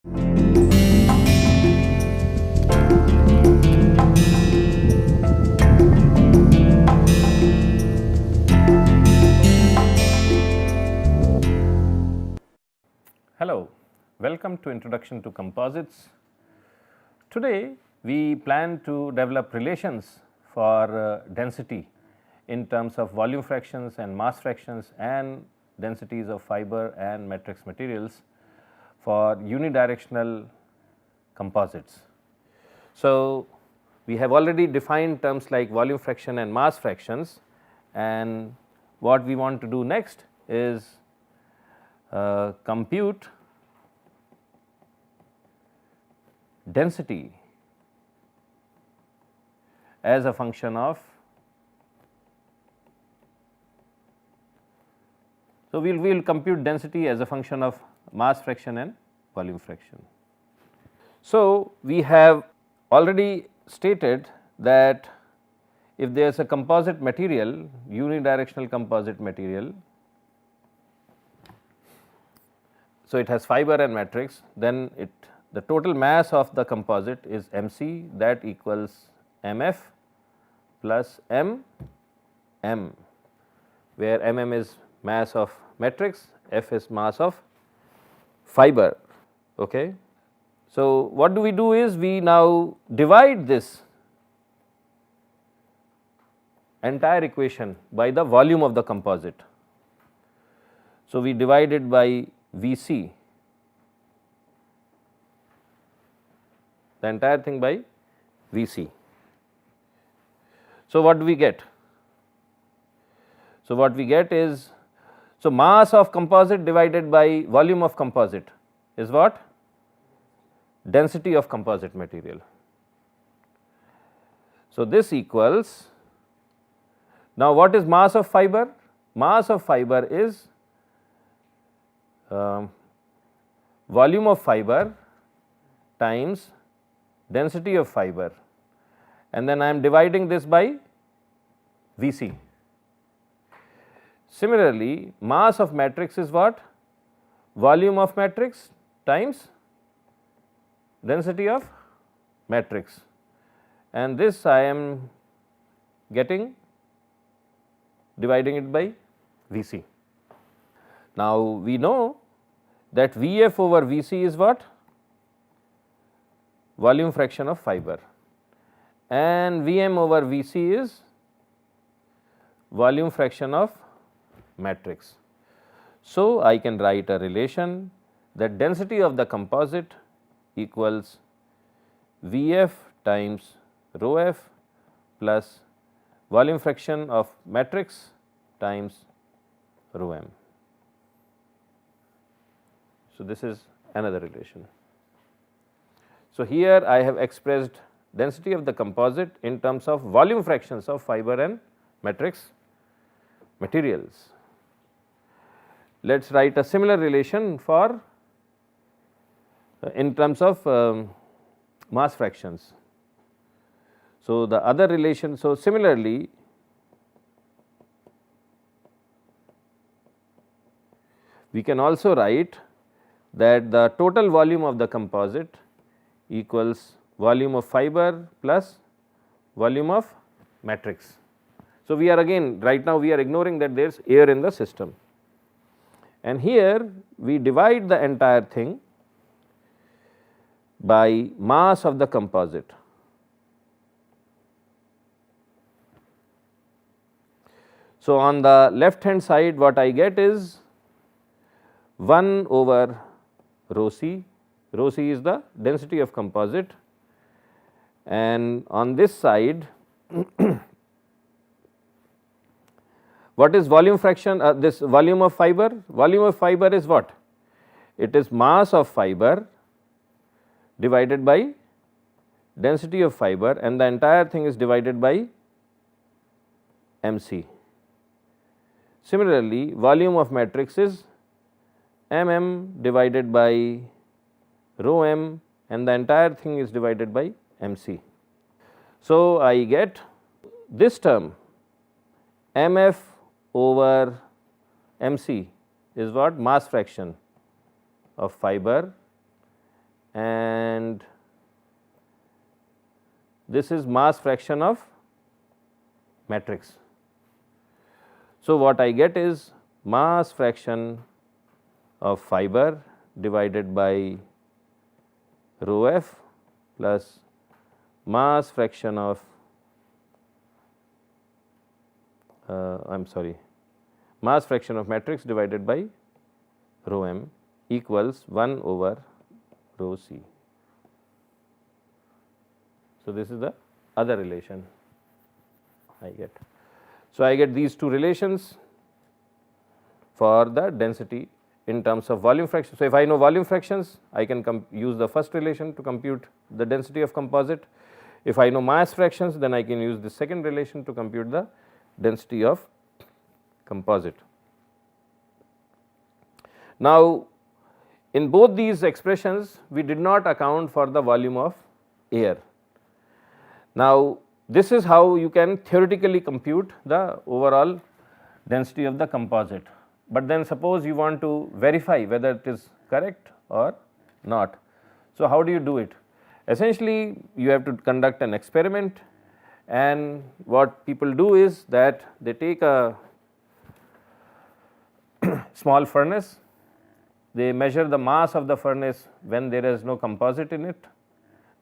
Hello, welcome to Introduction to Composites. Today we plan to develop relations for density in terms of volume fractions and mass fractions and densities of fiber and matrix materials for unidirectional composites. So, we have already defined terms like volume fraction and mass fractions, and what we want to do next is compute density as a function of, so we will compute density as a function of mass fraction and volume fraction. So, we have already stated that if there is a composite material, unidirectional composite material, so it has fiber and matrix, then the total mass of the composite is mc, that equals mf plus m, where is mass of matrix, f is mass of fiber. Okay. So, what do we do is we now divide this entire equation by the volume of the composite. So, we divide it by Vc, the entire thing by Vc. So, what do we get? So, what we get is, so mass of composite divided by volume of composite is what? Density of composite material. So, this equals, now what is mass of fiber? Mass of fiber is volume of fiber times density of fiber, and then I am dividing this by Vc. Similarly, mass of matrix is what? Volume of matrix times density of matrix, and this I am getting dividing it by Vc. Now, we know that Vf over Vc is what? Volume fraction of fiber, and Vm over Vc is volume fraction of matrix. So, I can write a relation that density of the composite equals Vf times rho f plus volume fraction of matrix times rho m. So, this is another relation. So, here I have expressed density of the composite in terms of volume fractions of fiber and matrix materials. Let us write a similar relation for in terms of mass fractions. So, the other relation, so similarly we can also write that the total volume of the composite equals volume of fiber plus volume of matrix. So, we are again right now we are ignoring that there is air in the system, and here we divide the entire thing by mass of the composite. So, on the left hand side what I get is 1 over rho c, rho c is the density of composite, and on this side what is volume fraction, this volume of fiber? Volume of fiber is what? It is mass of fiber divided by density of fiber, and the entire thing is divided by mc. Similarly, volume of matrix is divided by rho m, and the entire thing is divided by mc. So, I get this term mf over mc is what? Mass fraction of fiber, and this is mass fraction of matrix. So, what I get is mass fraction of fiber divided by rho f plus mass fraction of mass fraction of matrix divided by rho m equals 1 over rho c. So, this is the other relation I get. So, I get these two relations for the density in terms of volume fraction. So, if I know volume fractions, I can use the first relation to compute the density of composite. If I know mass fractions, then I can use the second relation to compute the density of composite. Now, in both these expressions, we did not account for the volume of air. Now, this is how you can theoretically compute the overall density of the composite, but then suppose you want to verify whether it is correct or not. So, how do you do it? Essentially, you have to conduct an experiment, and what people do is that they take a small furnace, they measure the mass of the furnace when there is no composite in it,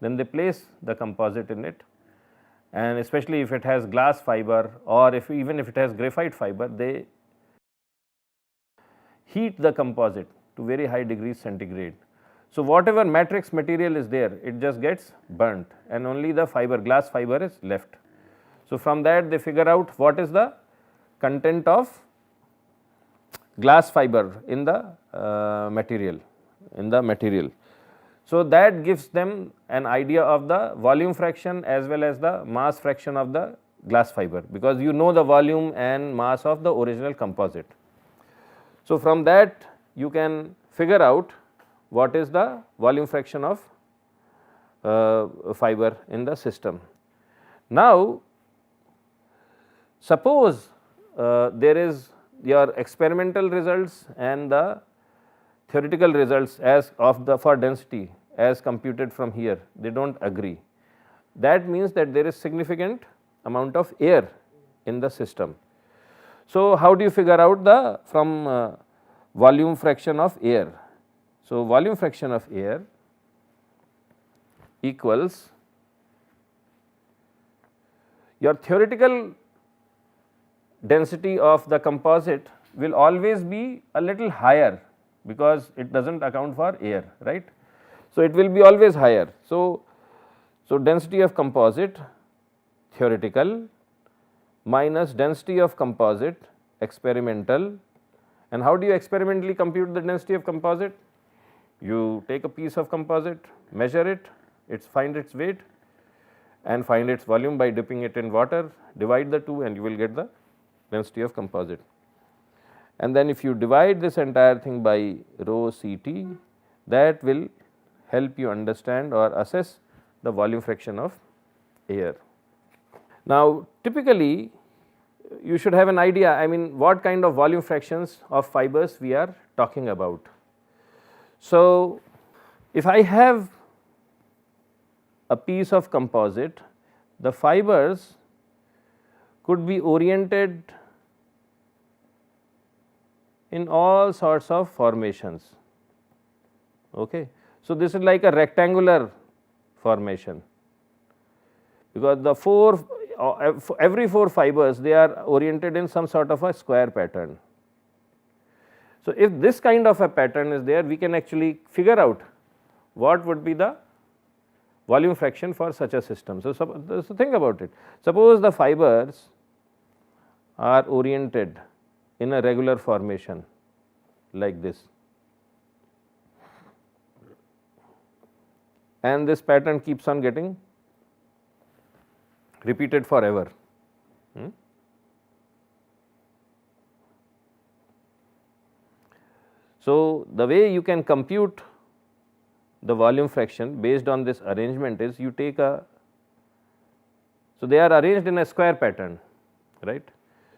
then they place the composite in it, and especially if it has glass fiber or even if it has graphite fiber, they heat the composite to very high degrees centigrade. So, whatever matrix material is there, it just gets burnt and only the fiber, glass fiber is left. So, from that they figure out what is the content of glass fiber in the material. So, that gives them an idea of the volume fraction as well as the mass fraction of the glass fiber, because you know the volume and mass of the original composite. So, from that you can figure out what is the volume fraction of fiber in the system. Now, suppose there is your experimental results and the theoretical results as of the for density as computed from here, they do not agree. That means that there is significant amount of air in the system. So, how do you figure out the from volume fraction of air? So, volume fraction of air equals your theoretical density of the composite will always be a little higher, because it does not account for air, right. So, it will be always higher. So, density of composite theoretical minus density of composite experimental. And how do you experimentally compute the density of composite? You take a piece of composite, measure it, find its weight and find its volume by dipping it in water, divide the two and you will get the density of composite. And then if you divide this entire thing by rho Ct, that will help you understand or assess the volume fraction of air. Now, typically you should have an idea, I mean, what kind of volume fractions of fibers we are talking about. So, if I have a piece of composite, the fibers could be oriented in all sorts of formations. Okay. So, this is like a rectangular formation, because the every 4 fibers, they are oriented in some sort of a square pattern. So, if this kind of a pattern is there, we can actually figure out what would be the volume fraction for such a system. So, think about it. Suppose the fibers are oriented in a regular formation like this, and this pattern keeps on getting repeated forever. So, the way you can compute the volume fraction based on this arrangement is you take a, so they are arranged in a square pattern, right.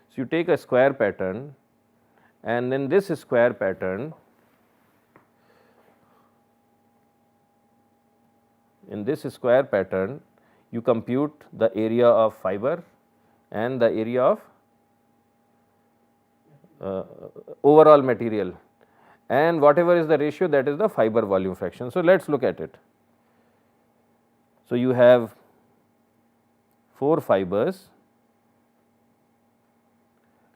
So, you take a square pattern and then this square pattern in this square pattern you compute the area of fiber and the area of overall material, and whatever is the ratio, that is the fiber volume fraction. So, let us look at it. So, you have 4 fibers.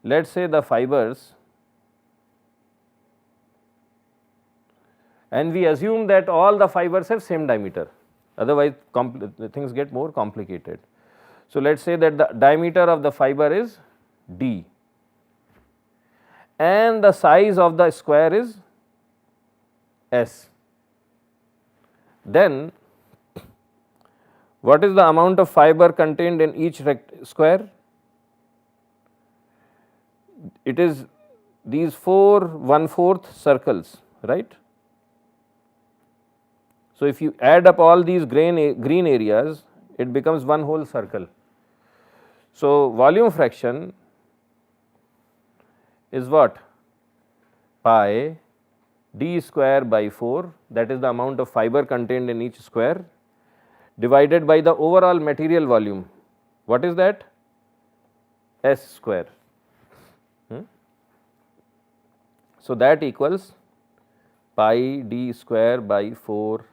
Let us say the fibers, and we assume that all the fibers have same diameter, otherwise things get more complicated. So, let us say that the diameter of the fiber is d and the size of the square is s. Then what is the amount of fiber contained in each square? It is these 4 1/4 circles, right. So, if you add up all these green areas, it becomes one whole circle. So, volume fraction is what? Pi d square by 4, that is the amount of fiber contained in each square, divided by the overall material volume. What is that? S square. So, that equals pi d square by 4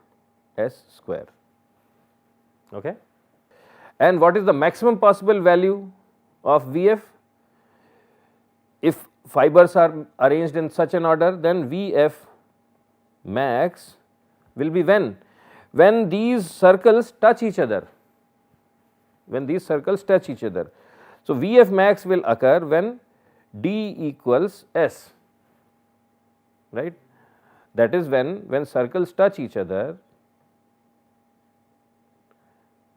s square. Okay. And what is the maximum possible value of Vf? If fibers are arranged in such an order, then Vf max will be when these circles touch each other, So, Vf max will occur when d equals s, right. That is when circles touch each other,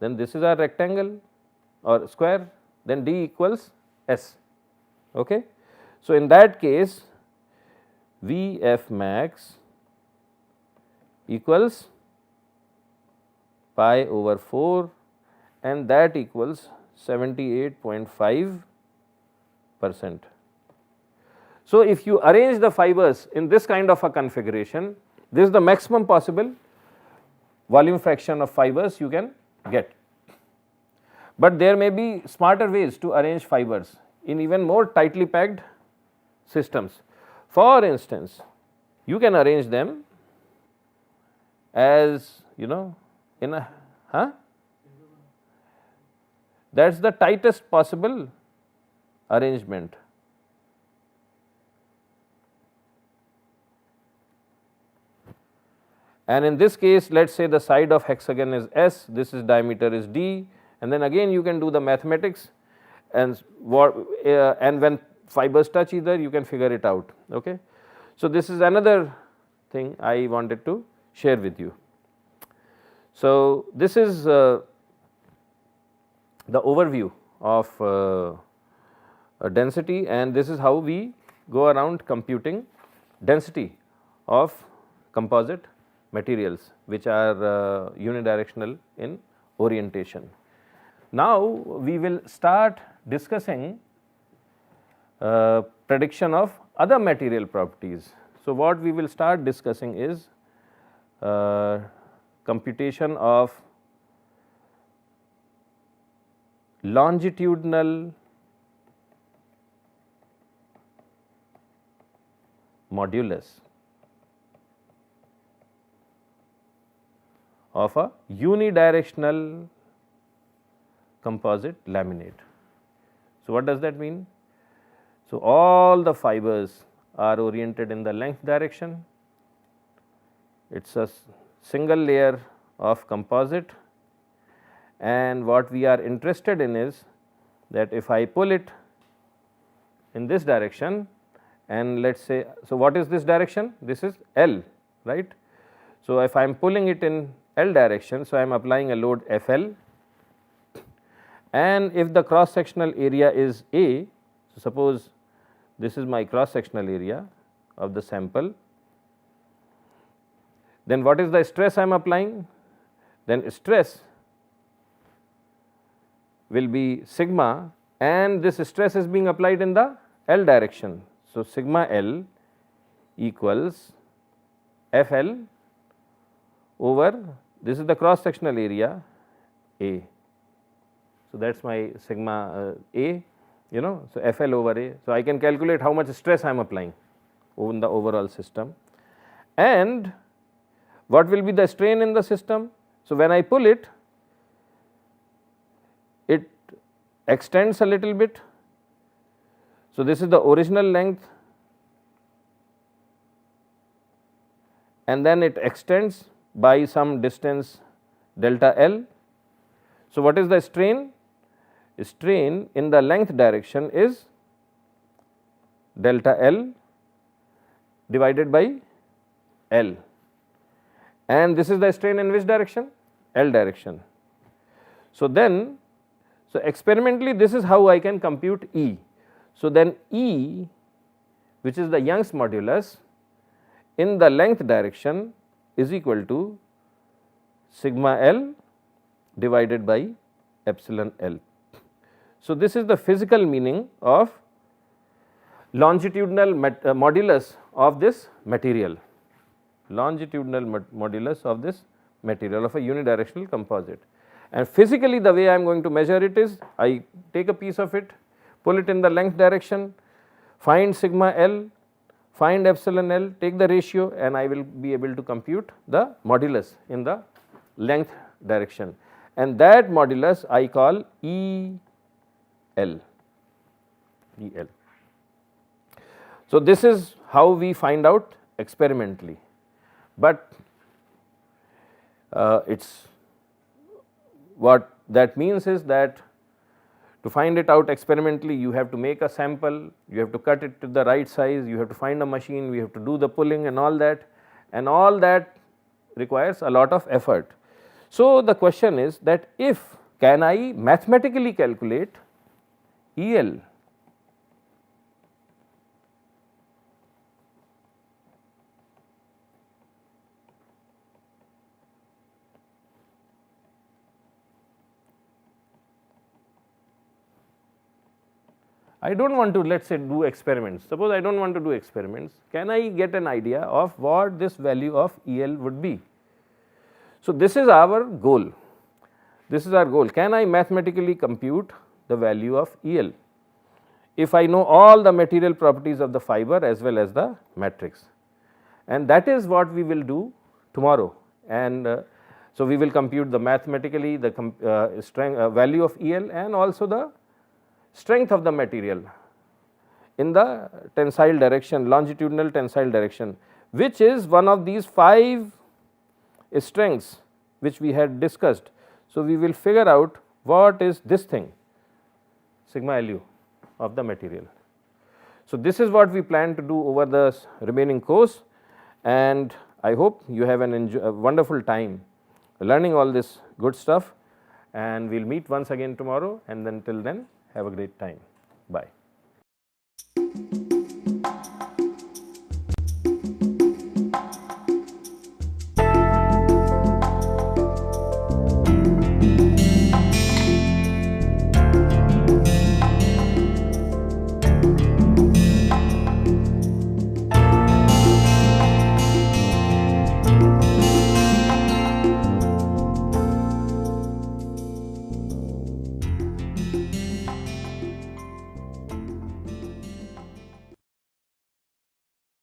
then this is our rectangle or square, then d equals s. Okay. So, in that case Vf max equals pi over 4, and that equals 78.5%. So, if you arrange the fibers in this kind of a configuration, this is the maximum possible volume fraction of fibers you can get. But there may be smarter ways to arrange fibers in even more tightly packed systems. For instance, you can arrange them as in a that is the tightest possible arrangement. And in this case, let us say the side of hexagon is s, this is diameter is d, and then again you can do the mathematics, and when fibers touch either, you can figure it out. Okay. So, this is another thing I wanted to share with you. So, this is the overview of density, and this is how we go around computing density of composite materials which are unidirectional in orientation. Now, we will start discussing prediction of other material properties. So, what we will start discussing is computation of longitudinal modulus of a unidirectional composite laminate. So, what does that mean? So, all the fibers are oriented in the length direction, it is a single layer of composite, and what we are interested in is that if I pull it in this direction, and let us say, so what is this direction? This is L, right. So, if I am pulling it in L direction, so I am applying a load FL, and if the cross sectional area is A, so suppose this is my cross sectional area of the sample, then what is the stress I am applying? Then stress will be sigma, and this stress is being applied in the L direction. So, sigma L equals FL over this is the cross sectional area A. So, that is my sigma A, you know, so FL over A. So, I can calculate how much stress I am applying on the overall system, and what will be the strain in the system. So, when I pull it, it extends a little bit. So, this is the original length, and then it extends by some distance delta L. So, what is the strain? Strain in the length direction is delta L divided by L, and this is the strain in which direction? L direction. So, then so experimentally this is how I can compute E. So, then E, which is the Young's modulus in the length direction, is equal to sigma L divided by epsilon L. So, this is the physical meaning of longitudinal modulus of this material, longitudinal modulus of this material of a unidirectional composite. And physically the way I am going to measure it is, I take a piece of it, pull it in the length direction, find sigma L, find epsilon L, take the ratio, and I will be able to compute the modulus in the length direction, and that modulus I call EL. So, this is how we find out experimentally, but it's what that means is that to find it out experimentally, you have to make a sample, you have to cut it to the right size, you have to find a machine, we have to do the pulling and all that requires a lot of effort. So, the question is that if can I mathematically calculate EL? I do not want to, let us say, do experiments. Suppose I do not want to do experiments, can I get an idea of what this value of EL would be? So, this is our goal, this is our goal. Can I mathematically compute the value of EL if I know all the material properties of the fiber as well as the matrix? And that is what we will do tomorrow. And so, we will compute the mathematically the value of EL and also the strength of the material in the tensile direction, longitudinal tensile direction, which is one of these 5 strengths which we had discussed. So, we will figure out what is this thing, sigma Lu of the material. So, this is what we plan to do over the remaining course, and I hope you have a wonderful time learning all this good stuff, and we will meet once again tomorrow, and then till then have a great time. Bye.